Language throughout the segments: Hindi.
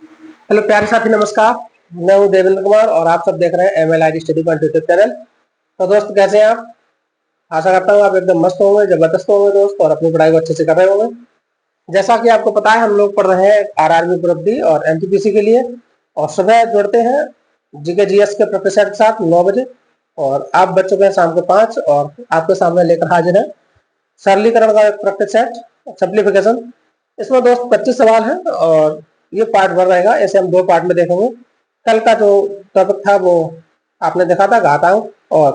हेलो प्यारे साथी, नमस्कार। मैं हूं देवेंद्र कुमार और आप सब देख रहे हैं MLID study point YouTube channel. तो दोस्त, कैसे हैं आप? आशा करता हूं आप एकदम मस्त होंगे, जबरदस्त होंगे दोस्त, और अपनी पढ़ाई को अच्छे से कर रहे होंगे। जैसा कि आपको पता है, हम लोग पढ़ रहे हैं RRB ग्रुप डी और NTPC के लिए, और सुबह जुड़ते हैं जीके GS के प्रोफेसर के साथ 9 बजे, और आप बच चुके हैं शाम के 5, और आपके सामने लेकर हाजिर है सरलीकरण का एक प्रैक्टिस सेट, सिंप्लीफिकेशन। इसमें दोस्त 25 सवाल है और ये पार्ट वन रहेगा। ऐसे हम 2 पार्ट में देखेंगे। कल का जो टॉपिक था वो आपने देखा था, घातांक और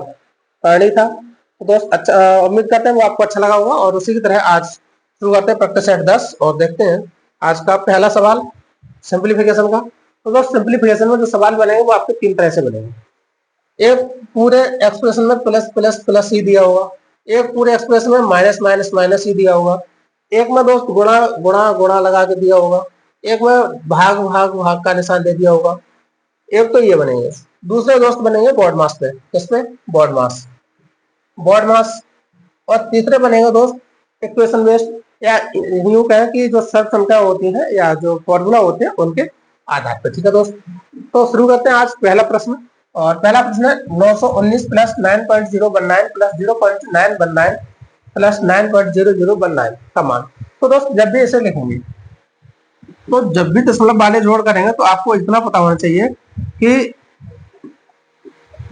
करणी था। तो दोस्त, अच्छा, उम्मीद करते हैं वो आपको अच्छा लगा होगा। और उसी की तरह आज शुरू करते हैं प्रैक्टिस सेट 10 और देखते हैं आज का पहला सवाल सिंप्लीफिकेशन का। तो दोस्त, सिंप्लीफिकेशन में जो सवाल बनेंगे वो आपके 3 तरह से बनेंगे। एक पूरे एक्सप्रेशन में प्लस प्लस प्लस ही दिया होगा, एक पूरे एक्सप्रेशन में माइनस माइनस माइनस ही दिया होगा, एक में दोस्त गुणा गुणा गुणा लगा के दिया होगा, एक में भाग भाग भाग का निशान दे दिया होगा। एक तो ये बनेंगे। दूसरे दोस्त बनेंगे बॉड मास पे। किस पे? बॉड मास। बॉड मास। और तीसरे बनेंगे दोस्त इक्वेशन बेस्ड, या यूं कहें कि जो शर्त संख्या होती है या जो फॉर्मूला होते हैं उनके आधार पर। ठीक है दोस्त, तो शुरू करते हैं आज पहला प्रश्न। और पहला प्रश्न है 919 प्लस 9.019 प्लस 0.919 प्लस 9.0019 का मान। तो दोस्त, जब भी इसे लिखेंगे तो जब भी दशमलव वाले जोड़ करेंगे तो आपको इतना पता होना चाहिए कि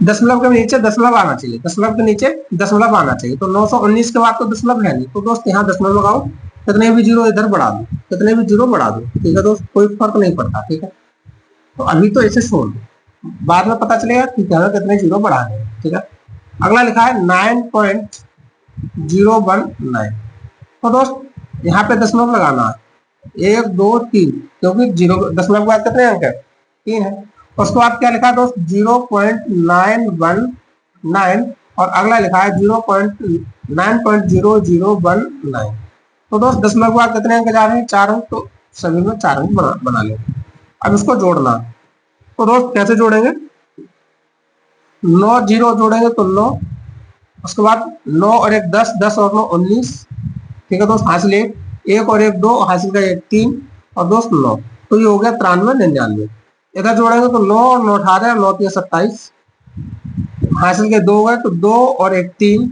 दशमलव के नीचे दशमलव आना चाहिए, दशमलव के नीचे दशमलव आना चाहिए। तो 919 के बाद तो दशमलव है नहीं, तो दोस्त यहाँ दशमलव लगाओ, कितने भी जीरो इधर बढ़ा दो, कितने भी जीरो बढ़ा दो। ठीक है दोस्त, कोई फर्क नहीं पड़ता। ठीक है, तो अभी तो ऐसे छोड़ दो, बाद में पता चलेगा कि क्या कितने जीरो बढ़ा रहे हैं। ठीक है, अगला लिखा है 9.019। तो दोस्त यहाँ पे दशमलव लगाना है, 1 2 3, क्योंकि जीरो दशमलव के बाद कितने अंक है? 3 है। उसके बाद क्या लिखा है दोस्त? 0.919, और अगला लिखा है 0.9.0019। तो दोस्त दशमलव के बाद कितने अंक जा रहे हैं? 4 अंक। तो सभी में 4 अंक बना लेंगे। अब इसको जोड़ना। तो दोस्त कैसे जोड़ेंगे? 9 जीरो जोड़ेंगे तो 9, उसके बाद 9 और 1 10, 10 और 9 19। ठीक है दोस्त, हासिल 1, 1 और 1 2, हासिल का 1 3, और दोस्त 9। तो ये हो गया 93 99। इधर जोड़ेंगे तो 9 और 9 18, 9 3 27, हासिल के 2 गए तो 2 और 1 3।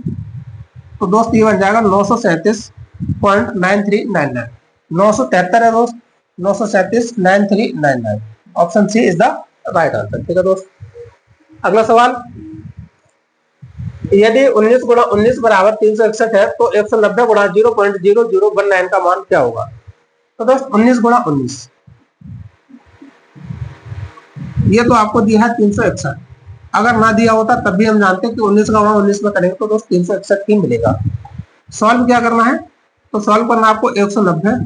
तो दोस्त ये बन जाएगा 937.9399। 973 है दोस्त, 937.9399। Option C is the right answer. ठीक है दोस्त, अगला सवाल। यदि 19 गुणा 19 बराबर 361 है तो 190 गुणा 0.0019 का मान क्या होगा? तो दोस्त 19 गुणा 19, ये तो आपको दिया है 361। अगर ना दिया होता तब भी हम जानते हैं कि 19 का गुणा 19 में करेंगे तो दोस्त 361 ही मिलेगा। सॉल्व क्या करना है? तो सॉल्व करना आपको 190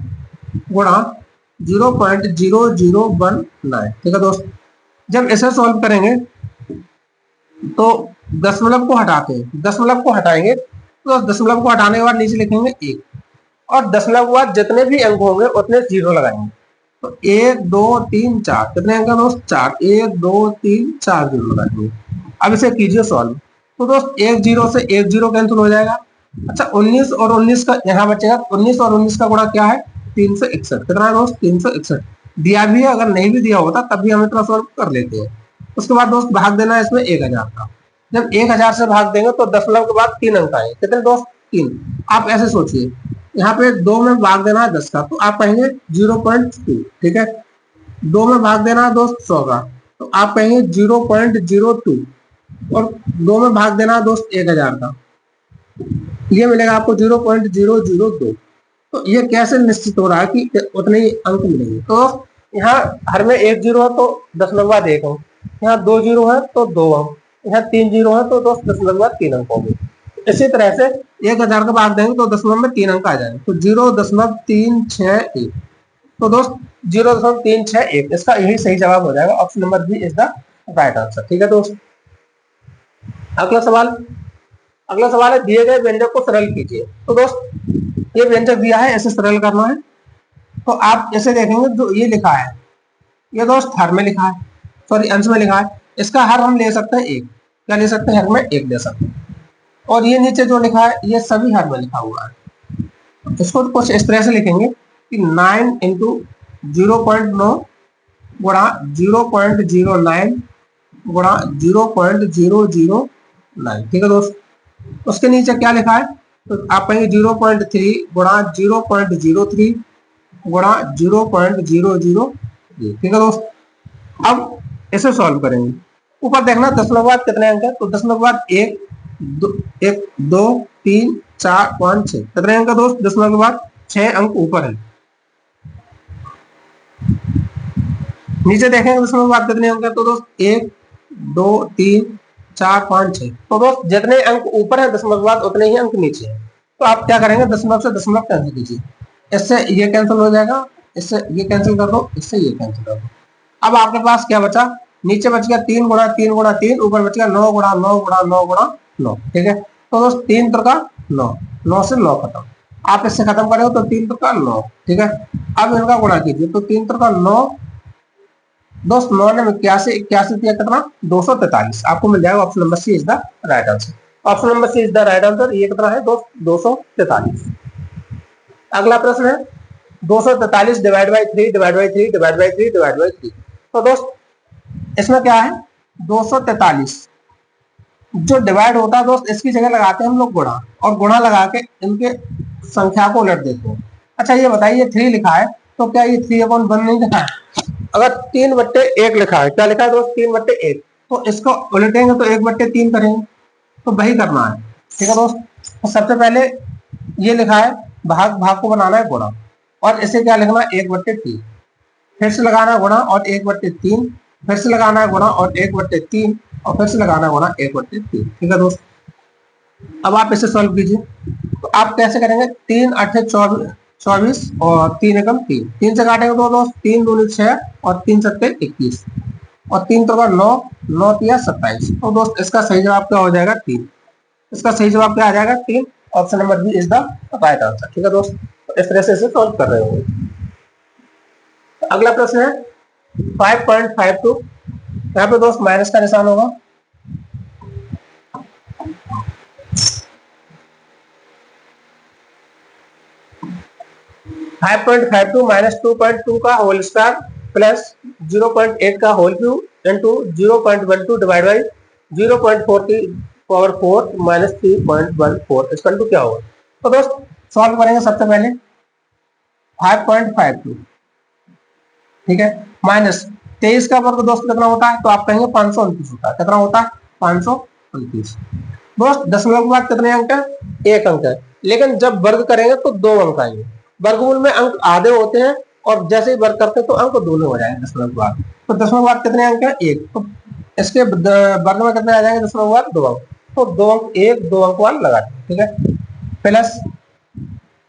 गुणा 0.0019। ठीक है दोस्त, जब इसे सॉल्व करेंगे तो दशमलव को हटाते हैं, दशमलव को हटाएंगे तो दशमलव को हटाने के बाद नीचे लिखेंगे 1, और दशमलव के बाद जितने भी अंक होंगे उतने जीरो लगाएंगे। तो 1 2 3 4, कितने अंक है दोस्त? 4, 1 2 3 4 जीरो लगाएंगे। अब इसे कीजिए सॉल्व। तो दोस्त एक जीरो से एक जीरो कैंसिल हो जाएगा। अच्छा, 19 और 19 का यहाँ बचेगा। 19 और 19 का गुणा क्या है? 361। कितना है दोस्त? 361 दिया भी है, अगर नहीं भी दिया होता तब भी हम इतना सॉल्व कर लेते हैं। उसके बाद दोस्त भाग देना है इसमें 1000 का। जब 1000 से भाग देंगे तो दशमलव के बाद 3 अंक आएंगे। कितने दोस्त? 3। आप ऐसे सोचिए, यहाँ पे 2 में भाग देना है 10 का, तो आप कहेंगे 0.2। ठीक है, 2 में भाग देना है दोस्त 100 का, तो आप कहेंगे 0.02, और 2 में भाग देना है दोस्त 1000 का, ये मिलेगा आपको 0.002। तो ये कैसे निश्चित हो रहा है कि उतने ही अंक मिलेंगे? तो यहाँ हर में 1 जीरो है तो दशमलव बाद 1 अंक, यहाँ 2 जीरो है तो 2 अंक, यहाँ 3 जीरो है तो दोस्त दशमलव बाद 3 अंक होंगे। इसी तरह से 1000 का भाग देंगे तो दशमलव में 3 अंक आ जाएंगे, तो 0.361। तो दोस्त 0.361, इसका यही सही जवाब हो जाएगा। Option number B is the right answer. ठीक है दोस्त, अगला सवाल। अगला सवाल है दिए गए व्यंजक को सरल कीजिए। तो दोस्त ये व्यंजक दिया है, ऐसे सरल करना है। तो आप ऐसे देखेंगे जो ये लिखा है, ये दोस्त हर में लिखा है, सॉरी अंश में लिखा है, इसका हर हम ले सकते हैं 1। क्या ले सकते हैं? हर में 1 ले सकते हैं। और ये नीचे जो लिखा है ये सभी हर में लिखा हुआ है। इसको कुछ इस तरह से लिखेंगे कि 9 इंटू 0.9 गुणा 0.09 गुणा 0.009। ठीक है दोस्त, उसके नीचे क्या लिखा है, तो आप कहेंगे 0.3 गुणा 0.03 गुणा 0.00। ठीक है दोस्त, अब इसे सॉल्व करेंगे। ऊपर देखना दशमलव के बाद कितने अंक है, तो दशमलव के बाद 1 2 3 4 5 6। कितने अंक है दोस्त, दशमलव के बाद 6 अंक ऊपर है। नीचे देखेंगे दशमलव के बाद कितने अंक है, तो दोस्त 1 2 3 4 5 6। तो दोस्त जितने अंक ऊपर है दशमलव के बाद उतने ही अंक नीचे है। तो आप क्या करेंगे, दशमलव से दशमलव कैंसिल कीजिए, इससे ये कैंसिल हो जाएगा, इससे ये कैंसिल कर दो, इससे ये कैंसिल कर दो। अब आपके पास क्या बचा, नीचे बच गया 3 गुणा 3 गुणा 3, ऊपर बच गया 9 गुणा 9 गुणा 9 गुणा 9। ठीक है, तो दोस्त 3 त्रिका 9, 9 से 9 खत्म। आप इससे खत्म करेंगे तो 3 त्रिका 9। ठीक है, अब इनका गुणा कीजिए, तो 3 त्रिका 9, दोस्त 9 ने 81, 81 किया कितना 243। आपको मिल जाएगा option number C is the right answer. Option number C is the right answer. ये कितना है दोस्त 243। अगला प्रश्न है 243 divide by 3 divide by 3 divide by 3 divide by 3। तो दोस्त इसमें क्या है, 243 जो डिवाइड होता है दोस्त, इसकी जगह लगाते हैं हम लोग गुणा, और गुणा लगा के इनके संख्या को उलट देते हैं। अच्छा ये बताइए 3 लिखा है, तो क्या ये 3/1 नहीं लिखा है? अगर 3/1 लिखा है, क्या लिखा है दोस्त 3/1, तो इसको उलटेंगे तो 1/3 करेंगे, तो वही करना है। ठीक है दोस्त, तो सबसे पहले ये लिखा है भाग, भाग को बनाना है गुणा, और इसे क्या लिखना है 1/3, फिर से लगाना है गुणा और 1/3, फिर से लगाना है गुणा और 1/3, और फिर से लगाना है गुणा 1/3। ठीक है दोस्त, अब आप इसे सॉल्व कीजिए। तो आप कैसे करेंगे, 3 8 24 और 3 एकम 3, 3 से काटेंगे तो दोस्त 3 दूनी 6 और 3 सत्ते 21 और 3 तो 9, 9 तिया 27। तो दोस्त इसका सही जवाब क्या हो जाएगा 3। इसका सही जवाब क्या आ जाएगा 3। Option number B is the right answer. ठीक है दोस्त, तो इस तरह से इसे सॉल्व कर रहे होंगे। अगला प्रश्न है 5.52। यहाँ पे दोस्त माइनस का निशान होगा। -5.52 -2.2 का होल स्क्वायर प्लस 0.8 का whole cube into 0.12 divide by 0.40 power 4 minus 3.14 इसका इंटू क्या होगा। तो दोस्त सॉल्व करेंगे सबसे पहले 5.52, ठीक है, माइनस 23 का वर्ग दोस्त कितना होता है, तो आप कहेंगे 529 होता है। कितना होता है 529। दोस्त दशमलव के बाद कितने अंक है, 1 अंक है, लेकिन जब वर्ग करेंगे तो 2 अंक आएंगे। वर्गमूल में अंक आधे होते हैं, और जैसे ही वर्ग करते हैं तो अंक दोनों हो जाएंगे दशमलव के बाद। तो दशमलव के बाद कितने अंक है 1, तो इसके वर्ग में कितने आ जाएंगे दशमलव के बाद 2 अंक, तो 2 अंक 1 2 अंक वाला लगा देंगे। ठीक है, प्लस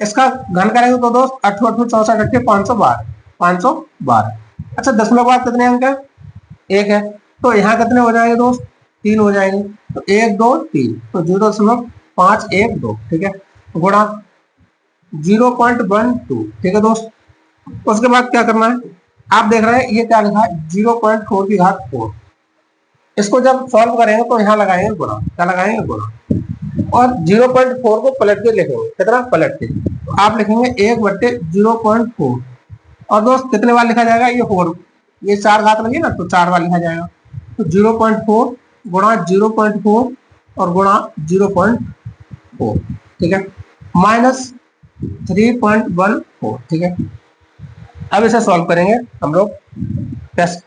इसका घन करेंगे तो दोस्त 8 8 64 8 512 512। अच्छा दशमलव के बाद कितने अंक है 1 है, तो यहाँ कितने हो जाएंगे दोस्त 3 हो जाएंगे, तो 1 2 3, तो 0.512। ठीक है, गुणा 0.12। ठीक है दोस्त, उसके बाद क्या करना है, आप देख रहे हैं ये क्या लिखा है 0.4 की घात 4। इसको जब सॉल्व करेंगे तो यहाँ लगाएंगे गुणा, क्या लगाएंगे गुणा, और 0.4 को पलट के लिखेंगे। कितना पलट के, तो आप लिखेंगे 1/0.4, और दोस्त कितने बार लिखा जाएगा ये 4, ये 4 घात लगी ना, तो 4 बार लिखा जाएगा। तो 0.4 गुणा 0.4 और गुणा 0.4। ठीक है, माइनस 3.14। ठीक है, अब इसे सॉल्व करेंगे हम लोग कैसे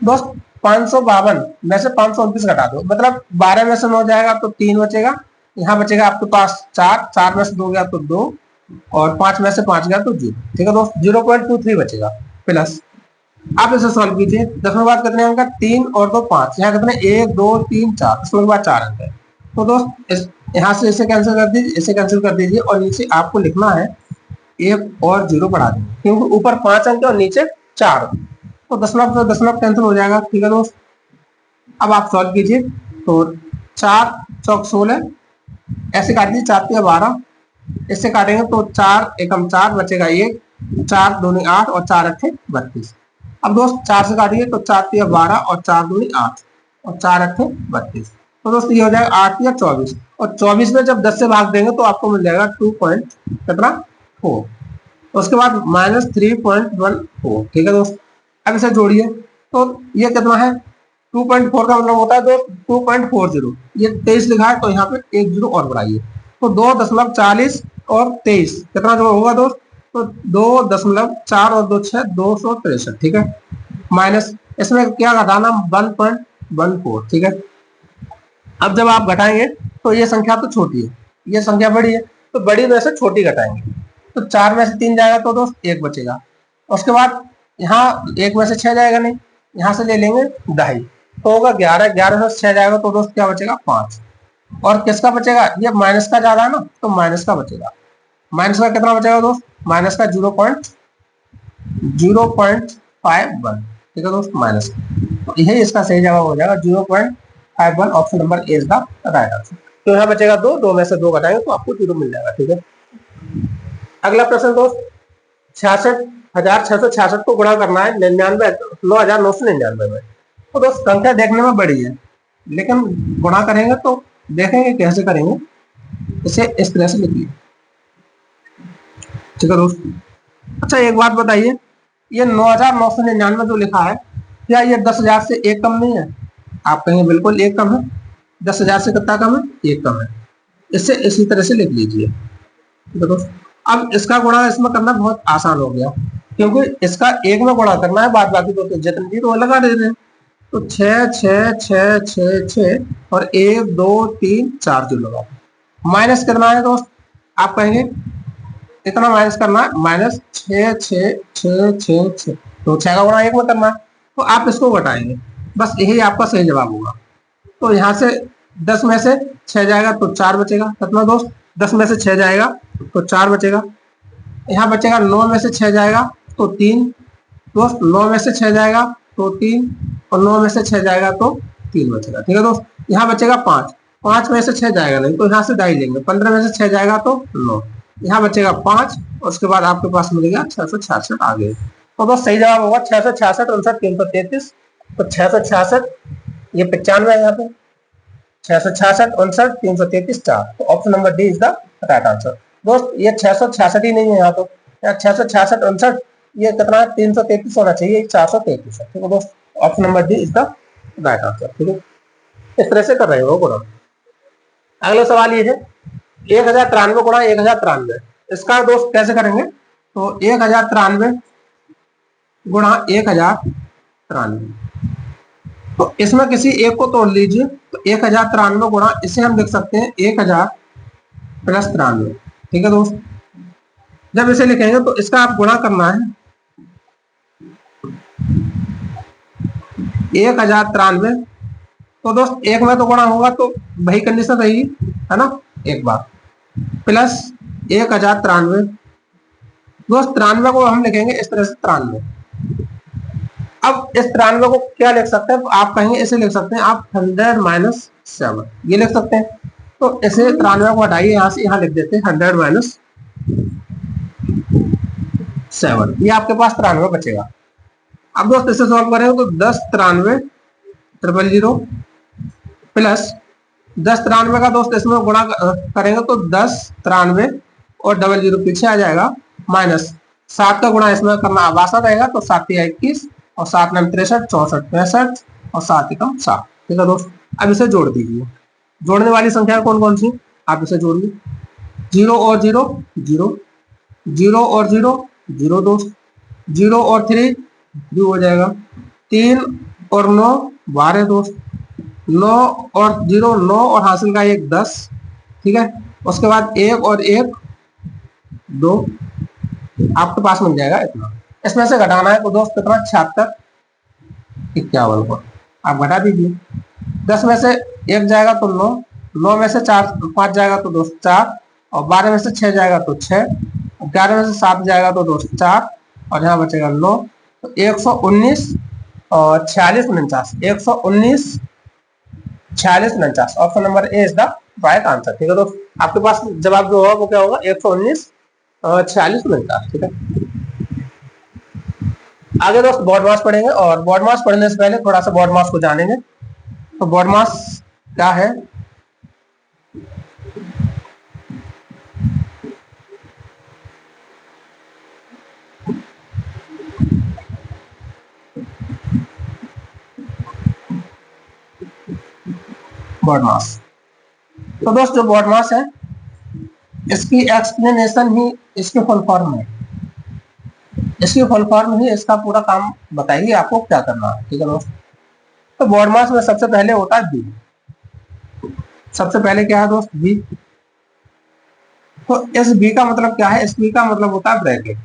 दोस्त, 552 में से 529 घटा दो, मतलब 12 में से 9 जाएगा तो 3 बचेगा, यहाँ बचेगा आपके पास 4, 4 में से 2 गया तो 2, और 5 में से 5 गया तो 0। ठीक है दोस्त, 0.23 बचेगा प्लस। आप इसे सॉल्व कीजिए, दशमलव बाद कितने अंक है 3 और 2 5, यहाँ कितने 1 2 3 4, दशमलव बाद 4 अंक है। तो दोस्त यहाँ से इसे कैंसिल कर दीजिए, इसे कैंसिल कर दीजिए, और नीचे आपको लिखना है 1 और 0 बढ़ा देंगे, क्योंकि ऊपर 5 अंक है और नीचे 4, तो दशमलव से दशमलव कैंसिल हो जाएगा। ठीक है दोस्त, अब आप सॉल्व कीजिए, तो 4 चौक 16 ऐसे काट दीजिए, 4 तिया 12, इससे काटेंगे तो 4 एकम 4 बचेगा 1, 4 दूनी 8 और 4 अट्ठे 32। अब दोस्त 4 से काटिए तो 4 तिया 12 और 4 दूनी 8 और 4 अट्ठे 32। तो दोस्त ये हो जाएगा 8 तिया 24, और 24 में जब 10 से भाग देंगे तो आपको मिल जाएगा 2.4। उसके बाद -3.14। ठीक है दोस्त, अब इसे जोड़िए तो ये कितना है 2.4 का मतलब होता है दो 2.40, ये 23 लिखा है तो यहाँ पे एक जीरो और बढ़ाइए तो 2.40 और 23 कितना जो होगा दोस्त, तो 2.4 और 2 6 263, ठीक है, माइनस इसमें क्या घटाना 1.14, ठीक है। अब जब आप घटाएंगे तो ये संख्या तो छोटी है, ये संख्या बड़ी है, तो बड़ी में से छोटी घटाएंगे तो 4 में से 3 जाएगा तो दोस्त 1 बचेगा। उसके बाद यहाँ 1 में से 6 जाएगा नहीं, यहाँ से ले लेंगे 2.5 तो होगा 11, 11 में से 6 जाएगा तो दोस्त क्या बचेगा 5। और किसका बचेगा, ये माइनस का ज्यादा है ना तो माइनस का बचेगा। माइनस का कितना बचेगा दोस्त, माइनस का 0.51, ठीक है दोस्त, माइनस। तो यही इसका सही जवाब हो जाएगा 0.51, option number A is the right answer. तो यहाँ बचेगा 2, 2 में से 2 घटाएंगे तो आपको 0 मिल जाएगा, ठीक है। अगला प्रश्न दोस्त, 66,666 को गुणा करना है 9,999 में। तो दोस्त संख्या देखने में बड़ी है, लेकिन गुणा करेंगे तो देखेंगे कैसे करेंगे, इसे इस तरह से लिखिए, ठीक है दोस्त। अच्छा एक बात बताइए, ये 9,999 जो लिखा है, क्या ये 10,000 से एक कम नहीं है? आप कहेंगे बिल्कुल एक कम है, 10,000 से कितना कम है, एक कम है। इससे इसी तरह से लिख लीजिए, ठीक है दोस्त। अब इसका गुणा इसमें करना बहुत आसान हो गया, क्योंकि इसका एक में गुणा करना है, बाद बाकी तो जितनी थी तो लगा देते हैं। तो 6 6 6 6 6 और 1 2 3 4 जो लगा, माइनस कितना है दोस्त, आप कहेंगे इतना माइनस करना है, माइनस 6 6 6 6 6, तो 6 का गुणा 1 में करना है, तो आप इसको घटाएंगे, बस यही आपका सही जवाब होगा। तो यहाँ से 10 में से 6 जाएगा तो 4 बचेगा, कितना दोस्त, 10 में से 6 जाएगा तो 4 बचेगा। यहाँ बचेगा 9 में से 6 जाएगा तो 3 दोस्त, 9 में से 6 जाएगा तो 3 और 9 में से 6 जाएगा तो 3 बचेगा, ठीक है दोस्त। यहाँ बचेगा 5, 5 में से 6 जाएगा नहीं तो यहाँ से दाई लेंगे, 15 में से 6 जाएगा तो 9, यहाँ बचेगा 5 और उसके बाद आपके पास मिलेगा 666 आगे। तो दोस्त सही जवाब होगा 666 59 333, तो 666 ये 95 है यहाँ पे, 666 59 333 4, तो option number D is the right answer. दोस्त ये 666 ही नहीं है यहाँ, तो 666 59 ये कितना है 333 होना चाहिए, 433 है, ठीक है दोस्त, option number D is the right answer, ठीक है। इस तरह से कर रहे हो गुणा। अगला सवाल ये है 1093 गुणा 1093, इसका दोस्त कैसे करेंगे, तो 1093 गुणा 1093, तो इसमें किसी एक को तोड़ लीजिए, तो 1093 गुणा इसे हम लिख सकते हैं 1000 प्लस 93, ठीक है दोस्त। जब इसे लिखेंगे तो इसका आप गुणा करना है 1093, तो दोस्त एक में तो गुणा होगा तो वही कंडीशन रहेगी, है ना, एक बार प्लस 1093 दोस्त, 93 को हम लिखेंगे इस तरह से 93। अब इस 93 को क्या लिख सकते हैं, आप कहेंगे इसे लिख सकते हैं आप 100 माइनस 7, ये लिख सकते हैं। तो इसे 93 को हटाइए यहाँ से, यहाँ लिख देते हैं 100 माइनस 7, ये आपके पास 93 बचेगा। अब दोस्त इसे सॉल्व करेंगे तो 10 93 000 प्लस 10 93 का दोस्त इसमें गुणा करेंगे तो 10 93 और 00 पीछे आ जाएगा, माइनस 7 का गुणा इसमें करना आसान रहेगा, तो 7 या 21 और 7 9 63 64 65 और 7 एकम 7, ठीक है दोस्त। अब इसे जोड़ दीजिए, जोड़ने वाली संख्या कौन कौन सी, आप इसे जोड़िए, 0 और 0 0, 0 और 0 0 दोस्त, 0 और 3 2 हो जाएगा, 3 और 9 12 दोस्त, 9 और 0 9 और हासिल का 1 10, ठीक है। उसके बाद 1 और 1 2, आपके पास मिल जाएगा इतना। इसमें से घटाना है तो दोस्त कितना 76 51 को आप घटा दीजिए, 10 में से 1 जाएगा तो 9, 9 में से 4 5 जाएगा तो दोस्त 4, और 12 में से 6 जाएगा तो 6, 11 में से 7 जाएगा तो दोस्त 4, और यहाँ बचेगा 9, तो 119 और 46 49, 119 46 49, option number A is the right answer, ठीक है दोस्त। आपके पास जवाब जो होगा वो क्या होगा 119 46 49, ठीक है। आगे दोस्त बॉड मास पढ़ेंगे, और बॉड मास पढ़ने से पहले थोड़ा सा बॉड मास को जानेंगे। तो बॉड मास क्या है, बॉड मास। तो दोस्त जो बॉड मास है इसकी एक्सप्लेनेशन ही इसके फुल फॉर्म है, इसकी फुल फॉर्म ही इसका पूरा काम बताएगी आपको क्या करना है। ठीक है दोस्त, तो बॉड मास में सबसे पहले होता है बी। सबसे पहले क्या है दोस्त, बी। तो इस बी का मतलब क्या है, इस बी का मतलब होता है ब्रैकेट।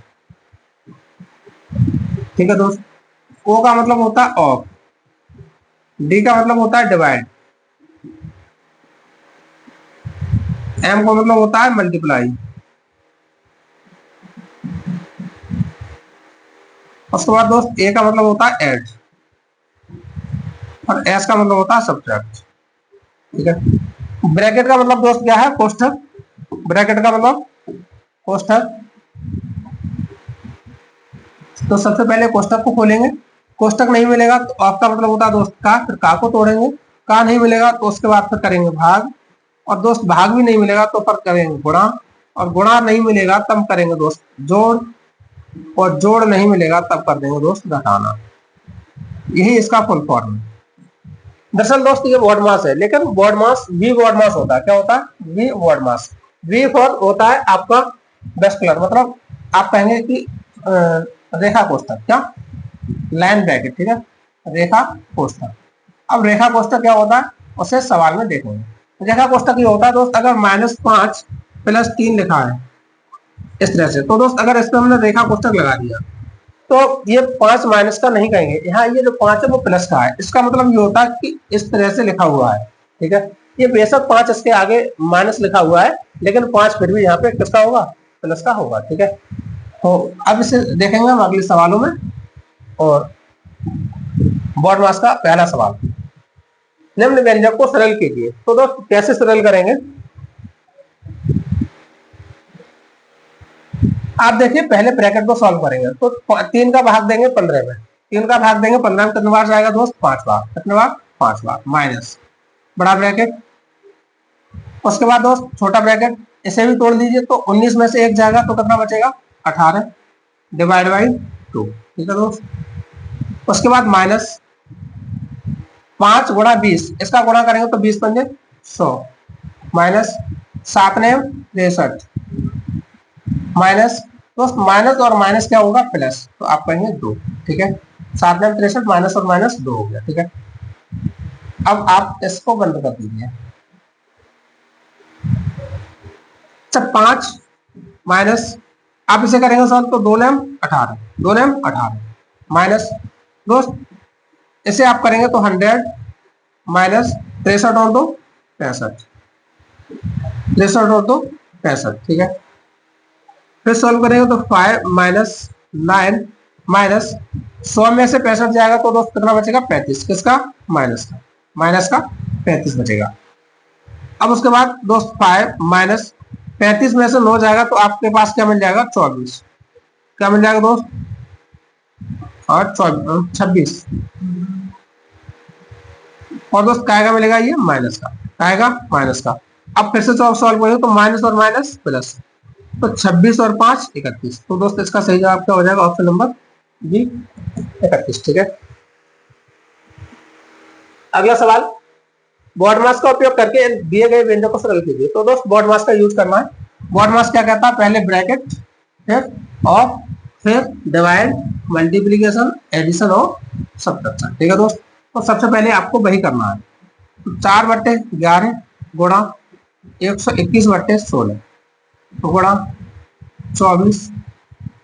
ठीक है दोस्त, ओ का मतलब होता है ऑफ, डी का मतलब होता है डिवाइड, एम का मतलब होता है मल्टीप्लाई, उसके बाद दोस्त ए का मतलब होता है ऐड, और एस का मतलब होता है सब्ट्रैक्ट। ठीक है, ब्रैकेट का मतलब दोस्त क्या है, कोष्ठक। ब्रैकेट का मतलब कोष्ठक। तो सबसे पहले कोष्ठक को खोलेंगे, कोष्ठक नहीं मिलेगा तो आपका मतलब होता है दोस्त का, फिर का को तोड़ेंगे, का नहीं मिलेगा तो उसके बाद फिर करेंगे भाग, और दोस्त भाग भी नहीं मिलेगा तो फिर करेंगे गुणा, और गुणा नहीं मिलेगा तब करेंगे दोस्त जोड़, और जोड़ नहीं मिलेगा तब कर देंगे दोस्त घटाना। यही इसका फुल फॉर्म है। दरअसल दोस्त ये बॉड मास है, लेकिन BODMAS V BODMAS होता है। क्या होता है, V BODMAS. V for होता है आपका वेस्कुलर, मतलब आप कहेंगे कि रेखा कोष्ठक, क्या लाइन ब्रैकेट। ठीक है, रेखा कोष्ठक। अब रेखा कोष्ठक क्या होता है उसे सवाल में देखेंगे। रेखा कोष्ठक ये होता है दोस्त, अगर -5 + 3 लिखा है इस तरह से, तो दोस्त अगर इस पर हमने रेखा कोष्ठक लगा दिया तो ये 5 माइनस का नहीं कहेंगे, यहाँ ये जो 5 है वो प्लस का है। इसका मतलब ये होता है कि इस तरह से लिखा हुआ है। ठीक है, ये बेशक 5 इसके आगे माइनस लिखा हुआ है, लेकिन 5 फिर भी यहाँ पे किसका होगा, प्लस का होगा। ठीक है, तो अब इसे देखेंगे हम अगले सवालों में। और बॉड मास का पहला सवाल, निम्न व्यंजक को सरल कीजिए। तो दोस्त कैसे सरल करेंगे, आप देखिए पहले ब्रैकेट को सॉल्व करेंगे। तो 3 का भाग देंगे 15 में, 3 का भाग देंगे 15 में, कितने बार जाएगा दोस्त, 5 बार। कितने बार, 5 बार। माइनस बड़ा ब्रैकेट, उसके बाद दोस्त छोटा ब्रैकेट, इसे भी तोड़ दीजिए तो 19 में से 1 जाएगा तो कितना बचेगा, 18 डिवाइड बाई 2। ठीक है दोस्त, उसके बाद माइनस 5 गुणा 20, इसका गुणा करेंगे तो 20 पंजे 100, माइनस 7 ने 63, माइनस दोस्त माइनस और माइनस क्या होगा, प्लस, तो आप कहेंगे 2। ठीक है, 7 में 63, माइनस और माइनस 2 हो गया। ठीक है, अब आप इसको बंद कर दीजिए। 5 माइनस, आप इसे करेंगे सॉल्व तो 2 नेम 18, 2 नेम 18, माइनस दोस्त इसे आप करेंगे तो 100 माइनस 63 और 2 65, 63 और 2 65। ठीक है, फिर सॉल्व करेंगे तो 5 माइनस 9 माइनस 100 में से 65 जाएगा तो दोस्त कितना बचेगा, 35। किसका, माइनस का, माइनस का 35 बचेगा। अब उसके बाद दोस्त 5 माइनस 35 में से 9 जाएगा तो आपके पास क्या मिल जाएगा, 24। क्या मिल जाएगा दोस्त, और 26, और दोस्त कायगा मिलेगा ये माइनस का, कायगा माइनस का। अब फिर से सॉल्व करेंगे तो माइनस और माइनस प्लस, तो 26 और 5 31। तो दोस्त इसका सही जवाब क्या हो जाएगा, ऑप्शन नंबर बी 31। ठीक है, अगला सवाल, बॉड मास का उपयोग करके दिए गए व्यंजक को सरल कीजिए। तो दोस्त बॉड मास का यूज करना है। बॉड मास क्या कहता है, पहले ब्रैकेट, फिर ऑफ, फिर डिवाइड, मल्टीप्लीकेशन, एडिशन और सब्ट्रैक्शन। ठीक है दोस्त, तो सबसे पहले आपको वही करना है। तो 4/11 गुणा 121/16, तो गुणा 24,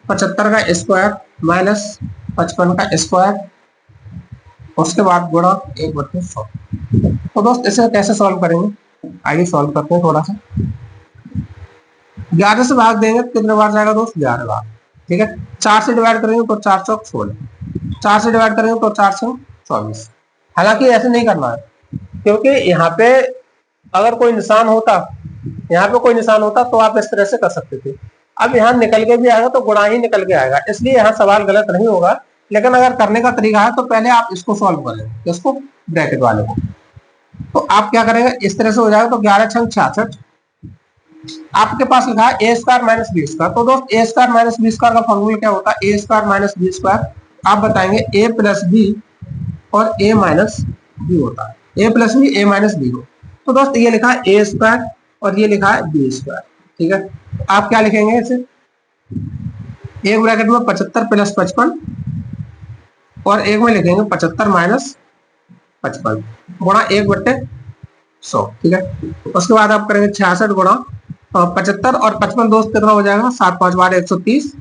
75 का स्क्वायर माइनस 55 का स्क्वायर, उसके बाद गुणा 1/100। तो दोस्त इसे कैसे सॉल्व करेंगे, आइए सॉल्व करते हैं। थोड़ा सा 11 से भाग देंगे कितने बार जाएगा दोस्त, 11 बार। ठीक है, 4 से डिवाइड करेंगे तो 4 चौक 16, 4 से डिवाइड करेंगे तो 4 से 24। हालांकि ऐसे नहीं करना है, क्योंकि यहाँ पे अगर कोई निशान होता, यहाँ पे कोई निशान होता तो आप इस तरह से कर सकते थे। अब यहाँ निकल के भी आएगा तो गुणा ही निकल के आएगा, इसलिए यहाँ सवाल गलत नहीं होगा। लेकिन अगर करने का तरीका है तो पहले आप इसको सॉल्व करें, इसको ब्रैकेट वाले को। तो आप क्या करेंगे, इस तरह से हो जाएगा। तो 11 छंग 66, आपके पास लिखा है ए स्क्वायर माइनस बी स्क्वायर। तो दोस्त a square minus B square का फॉर्मूला क्या होता है, ए स्क्वायर माइनस बी स्क्वायर। आप बताएंगे ए प्लस बी और ए माइनस बी होता है, ए प्लस बी ए माइनस बी हो। तो दोस्त ये लिखा है ए स्क्वायर और ये लिखा है बी स्क्वायर, ठीक है। तो आप क्या लिखेंगे इसे, एक ब्रैकेट में 75 प्लस 55 और एक में लिखेंगे 75 माइनस 55 गुणा 1/100, ठीक है। उसके बाद आप करेंगे 66 गुणा 75 और 55 दोस्त कितना हो जाएगा, 7 5 12 130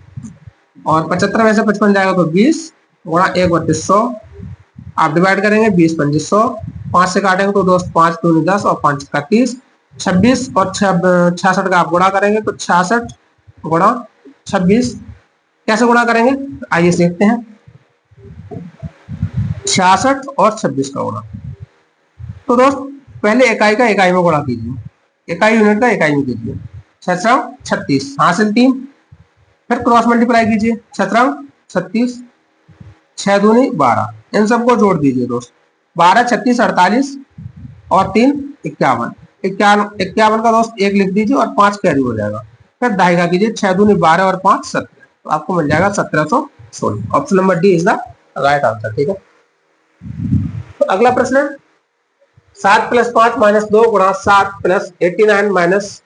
और 75 में से 55 जाएगा तो 20 गुणा 1/100। आप डिवाइड करेंगे 20 5 100, 5 से काटेंगे तो दोस्त 5 2 10 और 5 का 30, 26 और 66 का आप गुणा करेंगे तो 66 गुणा 26 कैसे गुणा करेंगे, आइए सीखते हैं। 66 और 26 का गुणा, तो दोस्त पहले इकाई का इकाई में गुणा कीजिए, इकाई यूनिट का इकाई में कीजिए। 6 36 हासिल 3, फिर क्रॉस मल्टीप्लाई कीजिए 6 36 6 दूनी 12, इन सबको जोड़ दीजिए दोस्त, 12 36 48 और 3 51, 51 का दोस्त 1 लिख दीजिए और 5 कैरी हो जाएगा, फिर दाई का कीजिए 6 दूनी 12 और 5 17, तो आपको मिल जाएगा 1716। Option number D is the right answer, ठीक है। तो अगला प्रश्न है 7 + 5 - 2 गुणा 7 + 89 minus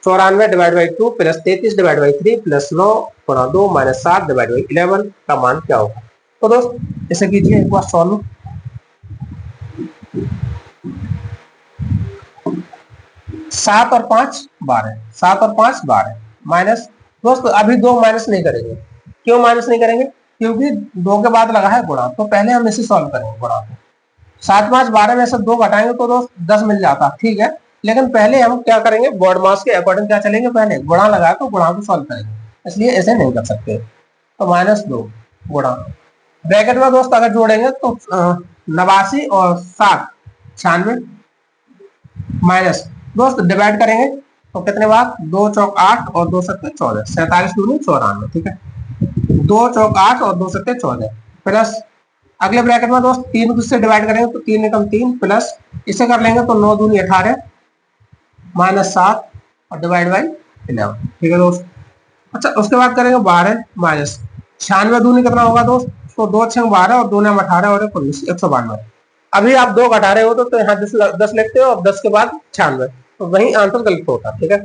94 divide by 2 plus 33 divide by 3 plus 9 गुणा 2 माइनस 7 डिवाइड बाई 11 का मान क्या होगा। तो दोस्त इसे कीजिए एक बार सॉल्व। 7 और 5 12, 7 और 5 12 माइनस, दोस्त अभी 2 माइनस नहीं करेंगे, क्यों माइनस नहीं करेंगे, क्योंकि 2 के बाद लगा है गुणा, तो पहले हम इसे सॉल्व करेंगे गुणा को। 7 5 12 में से 2 घटाएंगे तो दोस्त 10 मिल जाता, ठीक है, लेकिन पहले हम क्या करेंगे, बोर्ड मास के अकॉर्डिंग क्या चलेंगे, पहले गुणा लगाया तो गुणा को सॉल्व करेंगे, इसलिए ऐसे नहीं कर सकते। तो -2 गुणा, ब्रैकेट में दोस्त अगर जोड़ेंगे तो 89 और 7 96 माइनस, दोस्त डिवाइड करेंगे तो कितने बार, 2 चौक 8 और 2 सत्ते 14, 47 दूनी 94, ठीक है, 2 चौक 8 और 2 सत्ते 14 प्लस अगले ब्रैकेट में दोस्त 3 से डिवाइड करेंगे तो 3 एकम 3 प्लस इसे कर लेंगे तो 9 दूनी 18 माइनस 7 और डिवाइड बाई 11, ठीक है दोस्त। अच्छा उसके बाद करेंगे 12 माइनस 96 दूनी कितना होगा दोस्त, तो 2 6 12 और 2 9 18 और 19 192। अभी आप 2 घटा रहे हो तो यहाँ 10 लिखते हो, अब 10 के बाद 96, तो वही आंसर गलत होता, ठीक है,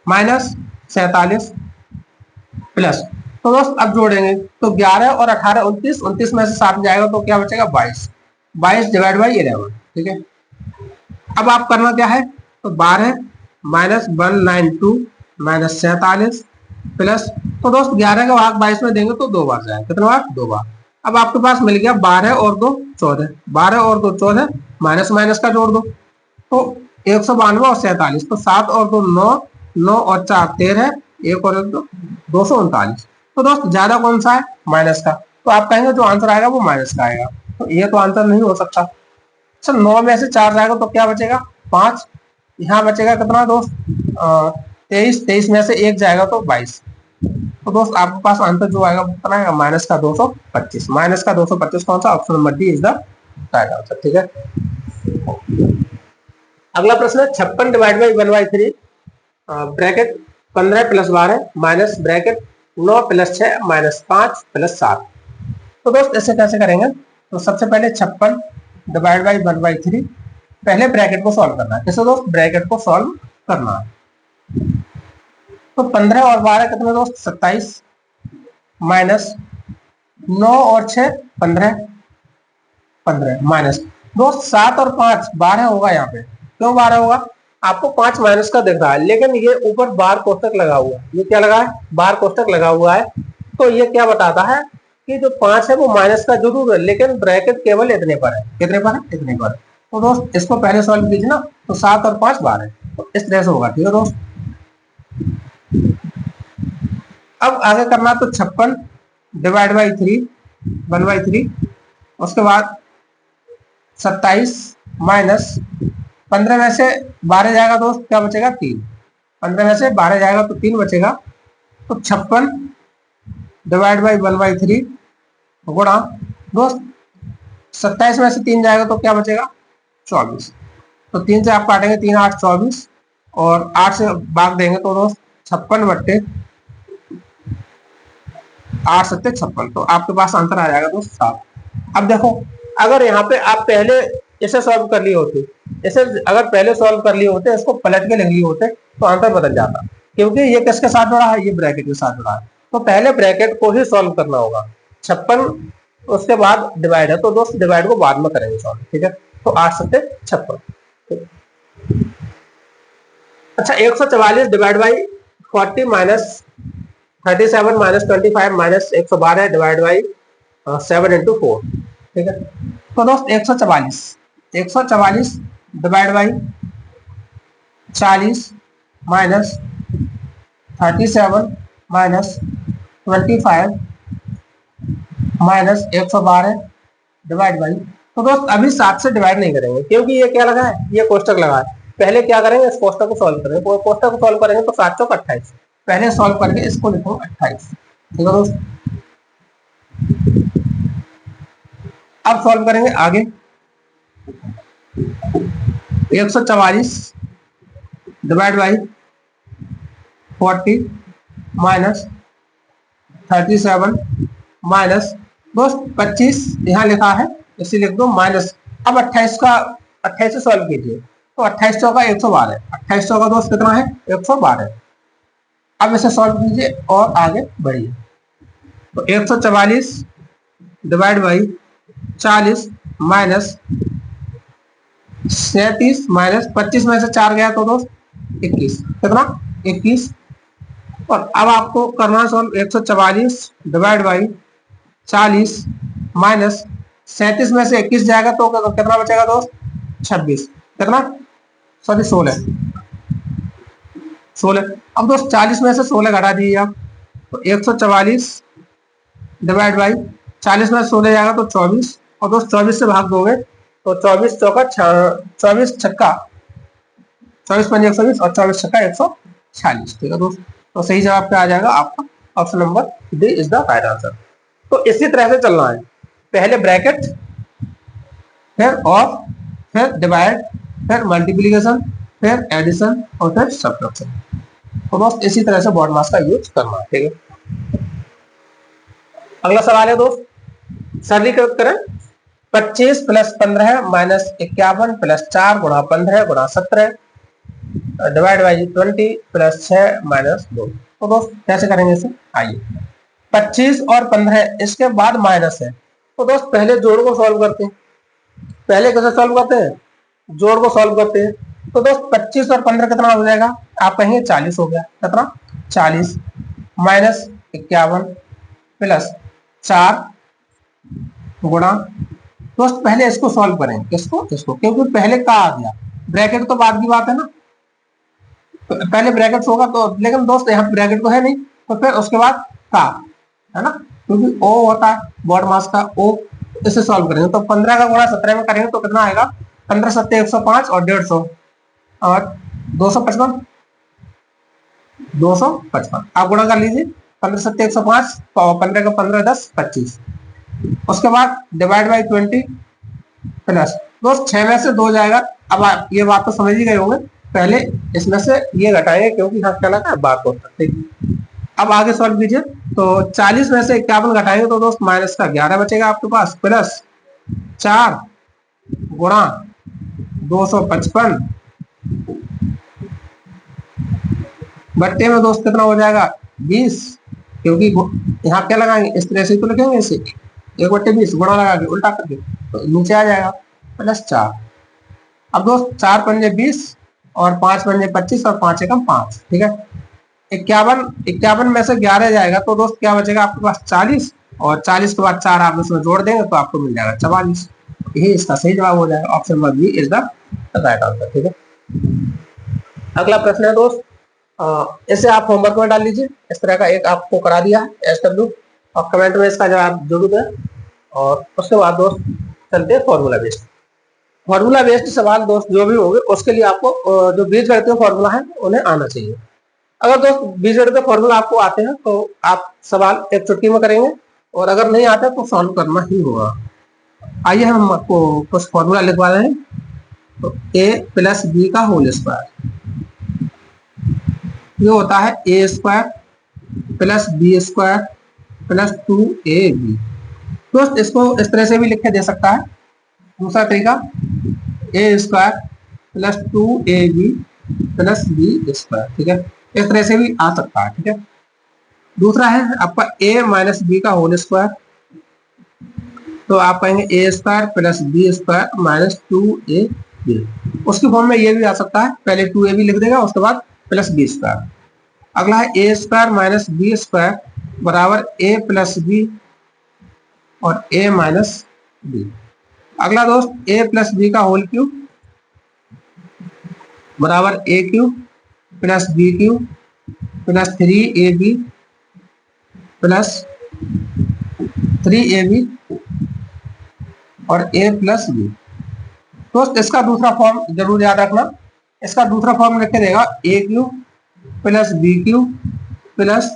माइनस 47 प्लस, तो दोस्त अब जोड़ेंगे तो 11 और 18 29, 29 में से 7 जाएगा तो क्या बचेगा 22, 22 डिवाइड बाई 11, ठीक है। अब आप करना क्या है, तो 12 माइनस 192 माइनस 47 प्लस, तो दोस्त 11 का भाग 22 में देंगे तो 2 बार जाएगा, कितना बार 2 बार। अब आपके पास मिल गया 12 और 2 14, 12 और 2 14 माइनस माइनस का जोड़ दो तो 192 और 47, तो 7 और 2 9, 9 और 4 13, 1 और 2 239, तो दोस्त ज्यादा कौन सा है, माइनस का, तो आप कहेंगे जो आंसर आएगा वो माइनस का आएगा, तो ये तो आंसर नहीं हो सकता। अच्छा 9 में से 4 जाएगा तो क्या बचेगा 5, यहाँ बचेगा कितना दोस्त 23, 23 में से 1 जाएगा तो 22, तो दोस्त आपके पास आंसर जो आएगा वो कितना आएगा, माइनस का 225, माइनस का 225 कौन सा, option number D is the right answer, ठीक है। अगला प्रश्न है 56 divide by 1/3 bracket 15 + 12 minus bracket 9 + 6 minus 5 + 7, तो दोस्त ऐसे कैसे करेंगे, तो सबसे पहले 56 डिवाइड बाई 1/3, पहले ब्रैकेट को सॉल्व करना है, कैसे दोस्त ब्रैकेट को सॉल्व करना है, तो 15 और 12 कितने दोस्त 27 माइनस 9 और 6 15 15 माइनस दोस्त 7 और 5 12 होगा, यहाँ पे क्यों 12 होगा, आपको 5 माइनस का दिख रहा है, लेकिन ये ऊपर बार कोष्टक लगा हुआ है, ये क्या लगा है, बार कोष्टक लगा हुआ है, तो ये क्या बताता है कि जो 5 है वो माइनस का जरूर है, लेकिन ब्रैकेट केवल इतने पर है, कितने पर है, इतने पर। तो दोस्त इसको पहले सॉल्व कीजिए ना, तो 7 और 5 12, तो इस तरह से होगा, ठीक है दोस्त। अब आगे करना तो 56 डिवाइड बाई 3 1/3, उसके बाद 27 माइनस 15 में से 12 जाएगा दोस्त क्या बचेगा 3, 15 में से 12 जाएगा तो 3 बचेगा, तो 56 डिवाइड बाई 1/3 गुणा दोस्त 27 में से 3 जाएगा तो क्या बचेगा 24, तो 3 से आप काटेंगे 3 8 24 और 8 से भाग देंगे तो दोस्त 56 बट्टे 8 7 56, तो आपके पास आंसर आ जाएगा दोस्त 7। अब देखो अगर यहाँ पे आप पहले इसे सॉल्व कर ली होती, इसे अगर पहले सॉल्व कर लिए होते, इसको पलट के लिख लिए होते तो आंसर बदल जाता, क्योंकि ये किसके साथ जुड़ा है, ये ब्रैकेट के साथ जुड़ा है। तो पहले ब्रैकेट को ही सॉल्व करना होगा। 56 उसके बाद डिवाइड है, तो दोस्त डिवाइड को बाद में करेंगे सॉल्व, ठीक है। तो 8 सत्ते 56। अच्छा 144 divide by 40 minus 37 minus 25 minus 112 divide by 7 into 4, ठीक है। तो दोस्त 144 divide by 40 minus 37 minus 25 minus 112 divide by, तो दोस्त अभी 7 से डिवाइड नहीं करेंगे, क्योंकि ये क्या लगा है, ये कोष्टक लगा है। पहले क्या करेंगे, इस कोष्टक को सॉल्व करेंगे। कोष्टक को सॉल्व करेंगे तो 7 चौक 28, पहले सॉल्व करके इसको लिखो 28, ठीक है दोस्त। अब सॉल्व करेंगे आगे। 144 डिवाइड बाई 40 माइनस 37 माइनस दोस्त 25 यहाँ लिखा है, इसे लिख दो माइनस। अब 28 का 28 से सॉल्व कीजिए, तो 28 चौका 112, 28 चौका दोस्त कितना है 112। अब इसे सॉल्व कीजिए और आगे बढ़िए। तो 144 डिवाइड बाई 40 माइनस 37 माइनस 25 में से 4 गया तो दोस्त 21, कितना 21। और अब आपको करना सॉल्व 144 डिवाइड बाई 40 माइनस 37 में से 21 जाएगा तो कितना बचेगा दोस्त 26, कितना सॉरी 16। अब दोस्त 40 में से 16 घटा दीजिए आप, तो 144 डिवाइड बाई 40 में 16 जाएगा तो 24, और दोस्त 24 से भाग दोगे तो 24 चौका 24 छक्का 24 पंजे 120 और 24 छक्का 146, ठीक है दोस्त। तो सही जवाब क्या आ जाएगा आपका, option number D is the right answer. तो इसी तरह से चलना है, पहले ब्रैकेट, फिर ऑफ, फिर डिवाइड, फिर मल्टीप्लीकेशन, फिर एडिशन और फिर सब्ट्रैक्शन। तो दोस्त इसी तरह से बॉड मास का यूज करना है, ठीक है। अगला सवाल है दोस्त, सरलीकृत करें। 25 प्लस 15 माइनस 51 प्लस 4 गुणा 15 गुणा 17 डिवाइड बाई 20 प्लस 6 माइनस 2। तो दोस्त कैसे करेंगे इसे, आइए। 25 और 15 इसके बाद माइनस है, तो दोस्त पहले जोड़ को सॉल्व करते हैं। पहले कैसे सॉल्व करते हैं, जोड़ को सॉल्व करते हैं। तो दोस्त 25 और 15 कितना हो जाएगा, आप कहेंगे 40 हो गया, कितना 40 माइनस 51 प्लस 4 गुणा, दोस्त पहले इसको सॉल्व करें, किसको, इसको, क्योंकि पहले का आ गया, ब्रैकेट तो बाद की बात है ना, पहले ब्रैकेट होगा तो, लेकिन दोस्त यहाँ ब्रैकेट तो है नहीं, तो फिर उसके बाद का है ना, क्योंकि ओ होता है बॉड मास का ओ, इसे सॉल्व करेंगे। तो 15 का गुणा 17 में करेंगे तो कितना आएगा, 15 सत्ते 105 और 150 और 255, 255 आप गुणा कर लीजिए। 15 सत्ते 105 और 15 का 15 10 25, उसके बाद डिवाइड बाई 20 प्लस दोस्त 6 में से 2 जाएगा। अब आप ये बात तो समझ ही गए होंगे, पहले इसमें से ये घटाएंगे क्योंकि यहाँ क्या लगा है बात होता है। अब आगे सॉल्व कीजिए, तो 40 में से 51 घटाएंगे तो दोस्त माइनस का 11 बचेगा आपके पास, प्लस 4 गुणा 255 बट्टे में दोस्त कितना हो जाएगा 20, क्योंकि यहाँ क्या लगाएंगे इस तरह से तो लिखेंगे इसे 1/20 गुणा लगा के उल्टा करके, तो नीचे आ जाएगा प्लस 4। अब दोस्त 4 पंजे 20 और 5 पंजे 25 और 5 एकम 5, ठीक है। 51 में से 11 जाएगा तो दोस्त क्या बचेगा आपके पास 40, और 40 के बाद 4 आप इसमें जोड़ देंगे तो आपको मिल जाएगा 44। यही इसका सही जवाब हो जाएगा, option number B is the right answer, ठीक है। अगला प्रश्न है दोस्त, इसे आप होमवर्क में डाल लीजिए, इस तरह का एक आपको करा दिया है एसडब्ल्यू, और कमेंट में इसका जवाब जरूर दें। और उसके बाद दोस्त चलते हैं फॉर्मूला बेस्ड। फॉर्मूला बेस्ड सवाल दोस्त जो भी होंगे उसके लिए आपको जो बीजगणित फॉर्मूला है उन्हें आना चाहिए। अगर दोस्त बीजगणित फॉर्मूला आपको आते हैं तो आप सवाल एक चुटकी में करेंगे, और अगर नहीं आता तो सॉल्व करना ही होगा। आइए हम आपको कुछ फॉर्मूला लिखवा रहे हैं। तो a प्लस बी का होल स्क्वायर, ये होता है ए square plus b square plus 2ab। दोस्त इसको इस तरह से भी लिख के दे सकता है। दूसरा तरीका a square plus 2ab plus b square. ठीक है, इस तरह से भी आ सकता है। ठीक है, दूसरा है आपका a माइनस बी का होल स्क्वायर, तो आप कहेंगे a square plus b square minus 2ab। उसकी फॉर्म में ये भी आ सकता है, पहले 2ab लिख देगा उसके बाद प्लस बी स्क्वायर। अगला है ए स्क्वायर माइनस बी स्क्वायर बराबर ए प्लस बी और ए माइनस बी। अगला दोस्त ए प्लस बी का होल क्यूब बराबर a cube plus B cube plus 3ab plus 3ab और a प्लस बी। दोस्त इसका दूसरा फॉर्म जरूर याद रखना, इसका दूसरा फॉर्म लिख के देगा a cube plus B cube plus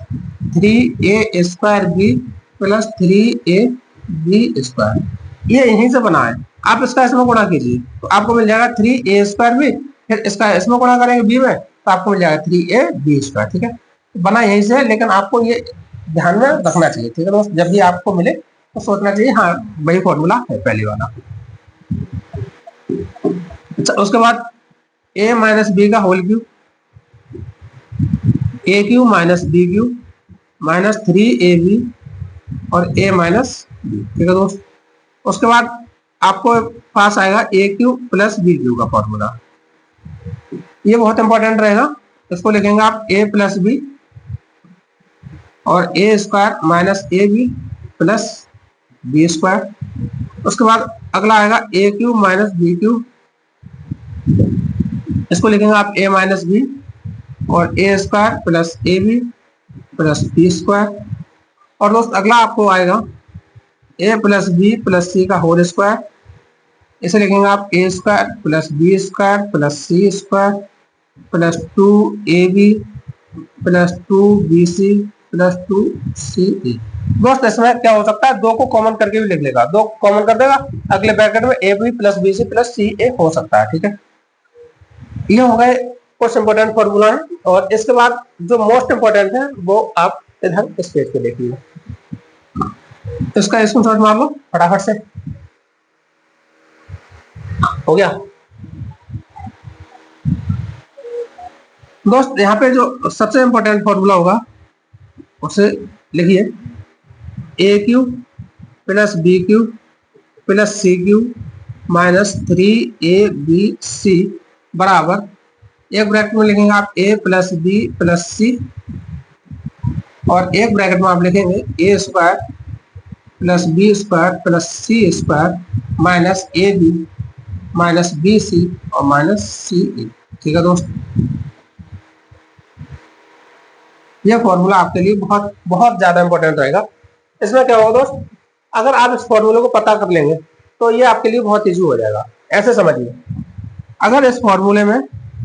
3a square b plus 3ab square. ये यहीं से बना है, आप इसका इसमें गुणा कीजिए तो आपको मिल जाएगा 3a स्क्वायर बी, फिर इसका इसमें गुणा करेंगे बी में तो आपको मिल जाएगा 3ab स्क्वायर। ठीक है, बना यहीं से, लेकिन आपको ये ध्यान में रखना चाहिए। ठीक है दोस्त, जब भी आपको मिले तो सोचना चाहिए हाँ वही फॉर्मूला है पहले वाला। अच्छा, उसके बाद a माइनस बी का whole cube, a cube minus b cube minus 3ab और a माइनस बी। ठीक है दोस्त, उसके बाद आपको पास आएगा a cube plus B cube का फॉर्मूला, ये बहुत इंपॉर्टेंट रहेगा। इसको लिखेंगे आप a प्लस बी और a square minus a b plus b square. उसके बाद अगला आएगा a cube minus b cube, इसको लिखेंगे आप a माइनस बी और a square plus a b plus b square. और दोस्त अगला आपको आएगा a plus b plus c का होल स्क्वायर, इसे लिखेंगे आप a square plus b square plus c square plus 2ab plus 2bc plus 2ca। दोस्त इसमें क्या हो सकता है, दो को कॉमन करके भी लिख लेगा, दो कॉमन कर देगा, अगले ब्रैकेट में a b plus b c plus c a हो सकता है। ठीक है, ये हो गए कुछ इंपॉर्टेंट फॉर्मूला है। और इसके बाद जो मोस्ट इंपॉर्टेंट है वो आप इधर इस पेज पे देखिए, इसका स्क्रीनशॉट मार लो फटाफट से। हो गया दोस्त, यहाँ पे जो सबसे इंपॉर्टेंट फॉर्मूला होगा उसे लिखिए, a cube plus B cube plus C cube minus 3abc बराबर, एक ब्रैकेट में लिखेंगे आप a plus b plus c और एक ब्रैकेट में आप लिखेंगे a square plus b square plus c square minus a b minus b c और माइनस सी ए। ठीक है दोस्त, यह फॉर्मूला आपके लिए बहुत बहुत ज्यादा इंपॉर्टेंट रहेगा। इसमें क्या होगा दोस्त, अगर आप इस फॉर्मूले को पता कर लेंगे तो ये आपके लिए बहुत इजी हो जाएगा। ऐसे समझिए, अगर इस फॉर्मूले में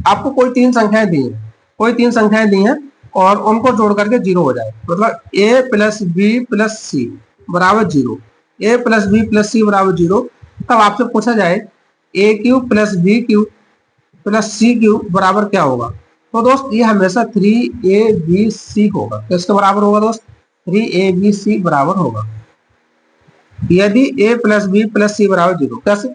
आपको कोई तीन संख्याएं दी हैं और उनको जोड़ करके जीरो हो जाए, मतलब a plus b plus c बराबर zero, a plus b plus c बराबर जीरो, तब आपसे पूछा जाए a cube plus B cube plus C cube बराबर क्या होगा, तो दोस्त ये हमेशा 3abc होगा। किसके बराबर होगा दोस्त, 3abc बराबर होगा। यदि a plus b plus c बराबर जीरो, कैसे,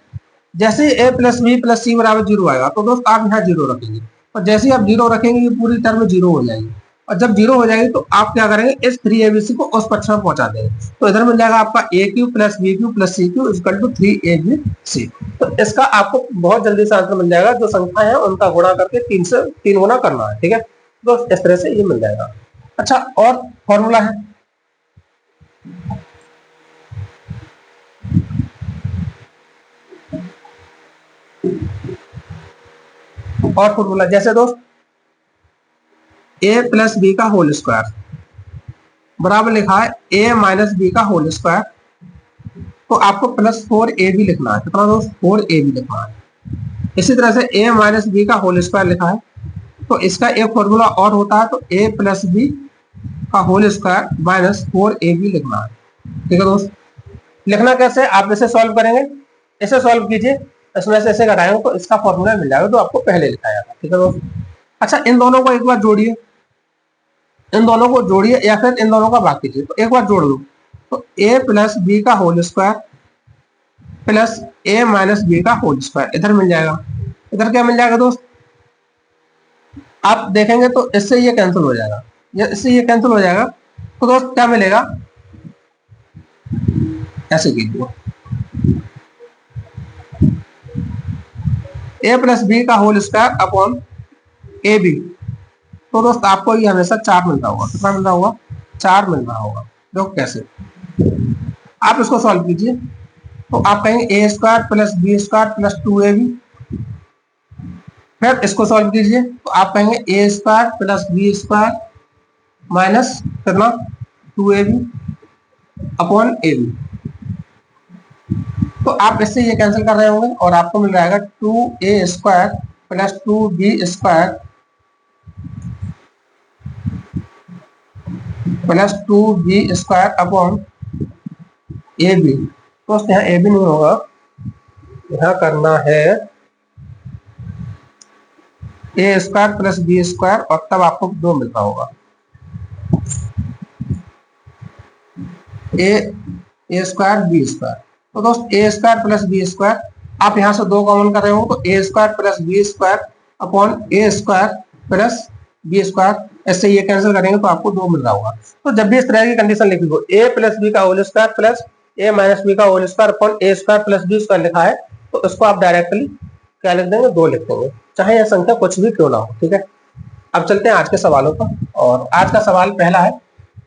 जैसे a plus b plus c बराबर जीरो आएगा तो दोस्त आप यहाँ जीरो रखेंगे, और जैसे ही आप जीरो रखेंगे ये पूरी टर्म जीरो हो जाएगी, और जब जीरो हो जाएगी तो आप क्या करेंगे, इस 3abc को उस पक्ष में पहुंचा देंगे, तो इधर मिल जाएगा आपका a cube plus B cube plus C cube equal to 3abc। तो इसका आपको बहुत जल्दी से आंसर मिल जाएगा, जो संख्या है उनका गुणा करके 3 से 3 गुना करना है। ठीक है, तो इस तरह से ये मिल जाएगा। अच्छा, और फॉर्मूला है, और फॉर्मूला जैसे दोस्त a प्लस बी का होल स्क्वायर बराबर लिखा है a माइनस बी का होल स्क्वायर, तो आपको प्लस 4ab लिखना है। कितना दोस्त, 4ab लिखना है। इसी तरह से a माइनस बी का होल स्क्वायर लिखा है, तो इसका एक फॉर्मूला और होता है, तो a प्लस बी का होल स्क्वायर माइनस 4ab लिखना है। ठीक है दोस्त, लिखना कैसे, आप इसे सॉल्व करेंगे, इसे सॉल्व कीजिए, इसमें से इसे घटाएंगे तो इसका फॉर्मूला मिल जाएगा जो आपको पहले लिखाया था। ठीक है दोस्त, अच्छा इन दोनों को एक बार जोड़िए, इन दोनों को जोड़िए या फिर इन दोनों का भाग कीजिए, तो एक बार जोड़ दो, तो a प्लस बी का whole square plus a minus B का होल स्क्वायर इधर मिल जाएगा, इधर क्या मिल जाएगा दोस्त, आप देखेंगे तो इससे ये कैंसिल हो जाएगा, इससे ये कैंसिल हो जाएगा। तो दोस्त क्या मिलेगा, ऐसे कीजिए, ए प्लस बी का whole square upon A B. तो दोस्त आपको ये हमेशा 4 मिल रहा होगा, कितना मिल रहा होगा, 4 मिल रहा होगा। देखो कैसे, आप इसको सॉल्व कीजिए। तो आप कहेंगे a square plus b square plus 2ab। फिर इसको सॉल्व कीजिए, तो आप कहेंगे a square plus b square minus कितना 2ab अपॉन ए बी। तो आप इससे ये कैंसिल कर रहे होंगे और आपको मिल जाएगा 2a square plus 2b square plus 2b square upon A B. तो यहाँ ए बी नहीं होगा, यहाँ करना है ए स्क्वायर प्लस बी स्क्वायर और तब आपको 2 मिलता होगा। A square b square. तो दोस्त a square plus b square, आप यहाँ से 2 कॉमन कर रहे हो तो a square plus b square upon a square plus b square, ऐसे ये कैंसिल करेंगे तो आपको 2 मिल रहा होगा। तो जब भी इस तरह की कंडीशन लिखी हो, ए प्लस बी का होल स्क्वायर प्लस ए माइनस बी का whole square upon a square plus b square लिखा है, तो इसको आप डायरेक्टली क्या लिख देंगे, 2 लिख देंगे, चाहे यह संख्या कुछ भी क्यों ना हो। ठीक है, अब चलते हैं आज के सवालों पर। और आज का सवाल पहला है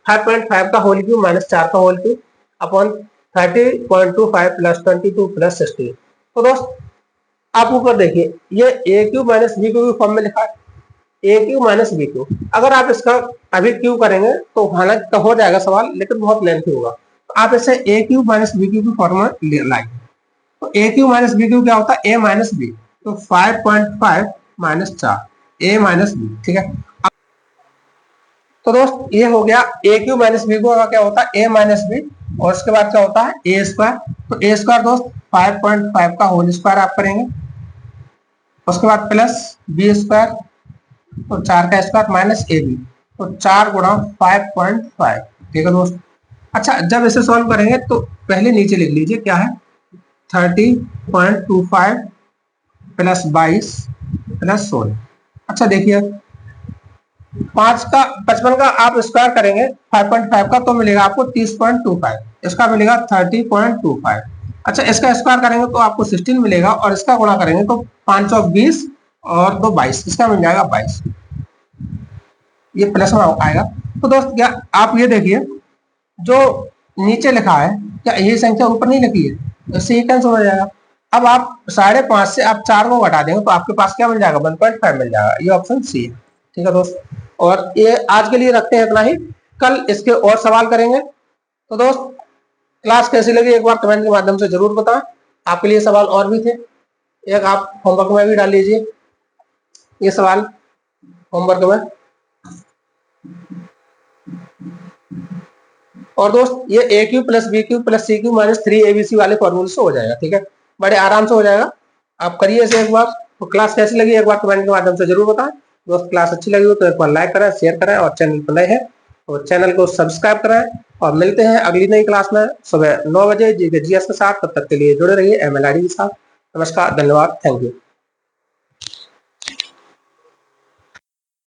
5.5 का होल क्यूब माइनस 4 का whole cube upon 30.25 plus 22 plus 16। तो दोस्त आप ऊपर देखिए, ये a cube minus b cube form में लिखा है, a cube minus b cube. अगर आप इसका अभी क्यूब करेंगे तो हालांकि हो जाएगा सवाल, लेकिन बहुत लेंथी होगा। तो आप इसे ए क्यूब माइनस बी क्यूब की फॉर्म में लाएंगे। तो ए क्यूब माइनस बी क्यूब क्या होता है, ए माइनस बी। तो 5.5 माइनस 4 ए माइनस बी। ठीक है, तो दोस्त ये हो गया ए क्यूब माइनस बी क्यूब का क्या होता है, ए माइनस बी, और उसके बाद क्या होता है ए स्क्वायर। तो ए स्क्वायर दोस्त 5.5 का होल स्क्वायर आप करेंगे, उसके बाद प्लस बी स्क्वायर, तो 4 का स्क्वायर माइनस ए बी, तो 4 गुणा 5.5। ठीक है दोस्त, अच्छा जब इसे सॉल्व करेंगे तो पहले नीचे लिख लीजिए क्या है, 30.25 प्लस 22 प्लस 16। अच्छा देखिए 55 का आप स्क्वायर करेंगे 5.5 का तो मिलेगा आपको 30.25, इसका मिलेगा 30.25। अच्छा इसका स्क्वायर करेंगे तो आपको 16 मिलेगा, और इसका गुणा करेंगे तो 520 और 2 22, इसका मिल जाएगा 22, ये प्लस में आएगा। तो दोस्त क्या आप ये देखिए, जो नीचे लिखा है क्या ये संख्या ऊपर नहीं लिखी है, इससे ये कैंसिल हो जाएगा। अब आप 5.5 से आप 4 को घटा देंगे तो आपके पास क्या मिल जाएगा, 1.5 मिल जाएगा, ये ऑप्शन सी है। ठीक है दोस्त, और ये आज के लिए रखते हैं इतना ही, कल इसके और सवाल करेंगे। तो दोस्त क्लास कैसी लगी एक बार कमेंट के माध्यम से जरूर बताएं। आपके लिए सवाल और भी थे, एक आप होमवर्क में भी डाल लीजिए ये सवाल होमवर्क में। और दोस्त ये a cube plus B cube plus C cube minus 3abc वाले फॉर्मूले से हो जाएगा। ठीक है, बड़े आराम से हो जाएगा, आप करिए इसे एक बार। तो क्लास कैसी लगी एक बार कमेंट के माध्यम से जरूर बताएं। दोस्त क्लास अच्छी लगी हो तो एक बार लाइक करें, शेयर करें, और चैनल पर नए हैं तो चैनल को सब्सक्राइब करें। और मिलते हैं अगली नई क्लास में सुबह 9 बजे जीएस के साथ। तब तक के लिए जुड़े रहिए MLID के साथ। नमस्कार, धन्यवाद, थैंक यू।